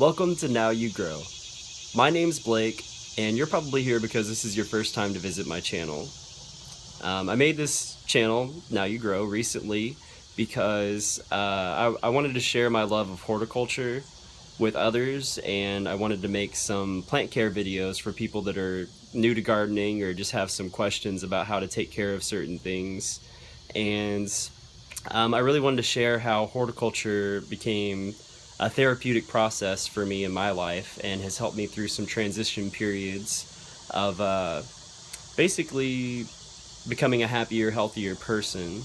Welcome to Now You Grow. My name's Blake, and you're probably here because this is your first time to visit my channel. I made this channel, Now You Grow, recently because I wanted to share my love of horticulture with others, and I wanted to make some plant care videos for people that are new to gardening or just have some questions about how to take care of certain things. And I really wanted to share how horticulture became a therapeutic process for me in my life and has helped me through some transition periods of basically becoming a happier, healthier person.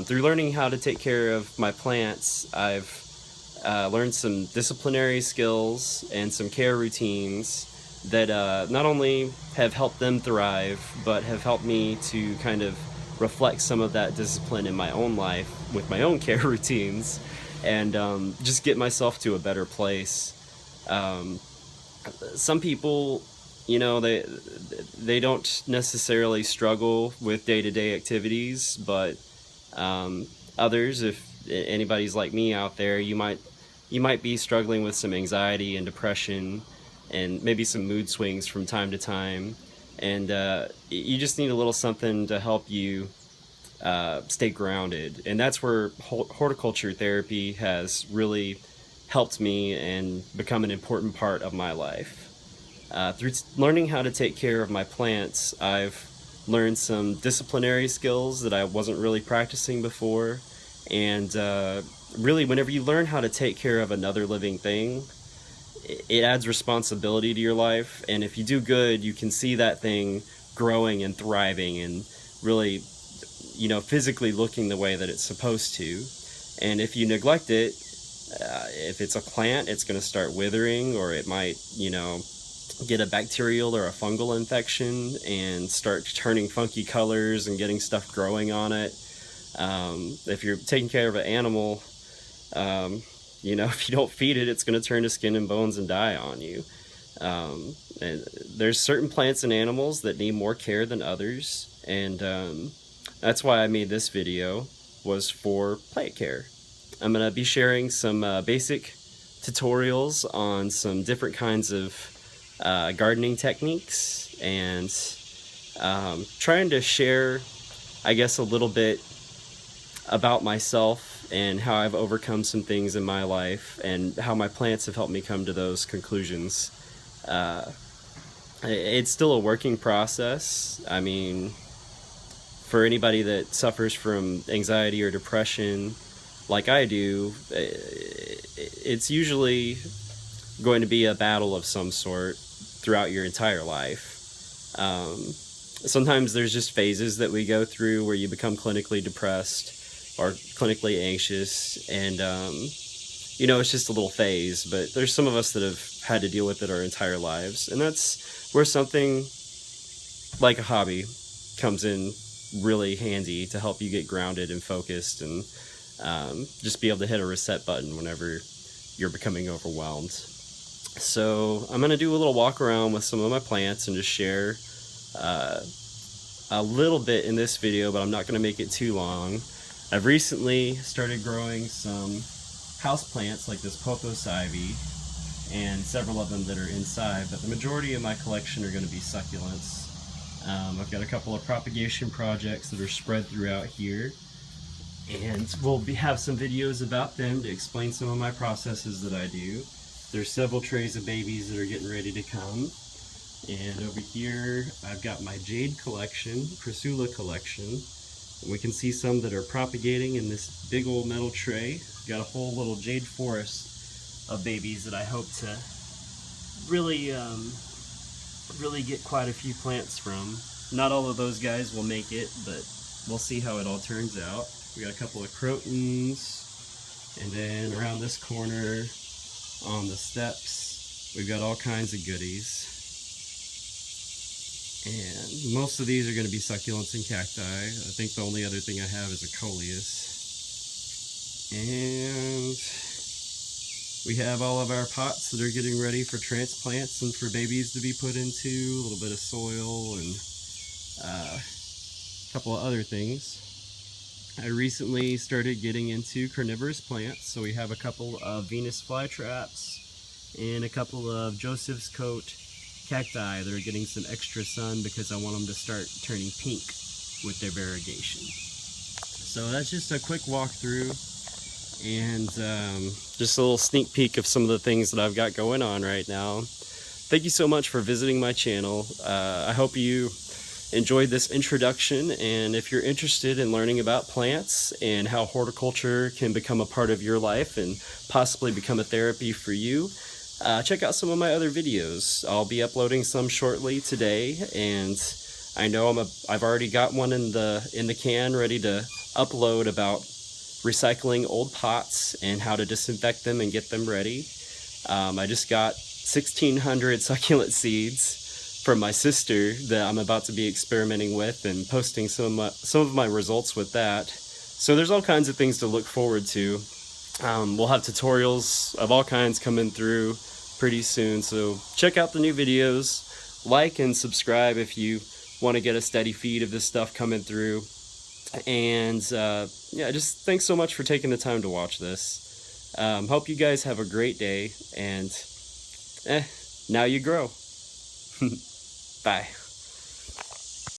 Through learning how to take care of my plants, I've learned some disciplinary skills and some care routines that not only have helped them thrive, but have helped me to kind of reflect some of that discipline in my own life with my own care routines and just get myself to a better place. Um, some people, they don't necessarily struggle with day-to-day activities, but others, if anybody's like me out there, you might be struggling with some anxiety and depression and maybe some mood swings from time to time, and you just need a little something to help you stay grounded. And that's where horticulture therapy has really helped me and become an important part of my life. Through learning how to take care of my plants, I've learned some disciplinary skills that I wasn't really practicing before. And really, whenever you learn how to take care of another living thing, it adds responsibility to your life. And if you do good, you can see that thing growing and thriving and really, physically looking the way that it's supposed to. And if you neglect it, if it's a plant, it's going to start withering, or it might, get a bacterial or a fungal infection and start turning funky colors and getting stuff growing on it. If you're taking care of an animal, if you don't feed it, it's going to turn to skin and bones and die on you. And there's certain plants and animals that need more care than others, and that's why I made this video, was for plant care. I'm going to be sharing some basic tutorials on some different kinds of gardening techniques, and trying to share, I guess, a little bit about myself and how I've overcome some things in my life and how my plants have helped me come to those conclusions. It's still a working process. I mean, for anybody that suffers from anxiety or depression like I do, it's usually going to be a battle of some sort throughout your entire life. Sometimes there's just phases that we go through where you become clinically depressed or clinically anxious, and it's just a little phase. But there's some of us that have had to deal with it our entire lives, and that's where something like a hobby comes in really handy to help you get grounded and focused, and just be able to hit a reset button whenever you're becoming overwhelmed. So I'm going to do a little walk around with some of my plants and just share a little bit in this video, but I'm not going to make it too long. I've recently started growing some house plants like this pothos ivy and several of them that are inside, but the majority of my collection are going to be succulents. I've got a couple of propagation projects that are spread throughout here, and we'll have some videos about them to explain some of my processes that I do. There's several trays of babies that are getting ready to come. And over here, I've got my jade collection, Priscilla collection. And we can see some that are propagating in this big old metal tray. Got a whole little jade forest of babies that I hope to really get quite a few plants from. Not all of those guys will make it, but we'll see how it all turns out. We got a couple of crotons, and then around this corner on the steps, we've got all kinds of goodies. And most of these are going to be succulents and cacti. I think the only other thing I have is a coleus. And we have all of our pots that are getting ready for transplants and for babies to be put into, a little bit of soil and a couple of other things. I recently started getting into carnivorous plants, so we have a couple of Venus flytraps and a couple of Joseph's coat cacti that are getting some extra sun because I want them to start turning pink with their variegation. So that's just a quick walkthrough and just a little sneak peek of some of the things that I've got going on right now. Thank you so much for visiting my channel. I hope you enjoyed this introduction, and if you're interested in learning about plants and how horticulture can become a part of your life and possibly become a therapy for you, check out some of my other videos. I'll be uploading some shortly today, and I know I've already got one in the can ready to upload about recycling old pots and how to disinfect them and get them ready. I just got 1,600 succulent seeds from my sister that I'm about to be experimenting with and posting some of my results with that. So there's all kinds of things to look forward to. We'll have tutorials of all kinds coming through pretty soon, so check out the new videos, like and subscribe if you want to get a steady feed of this stuff coming through. And yeah, just thanks so much for taking the time to watch this. Hope you guys have a great day, and now you grow. Bye.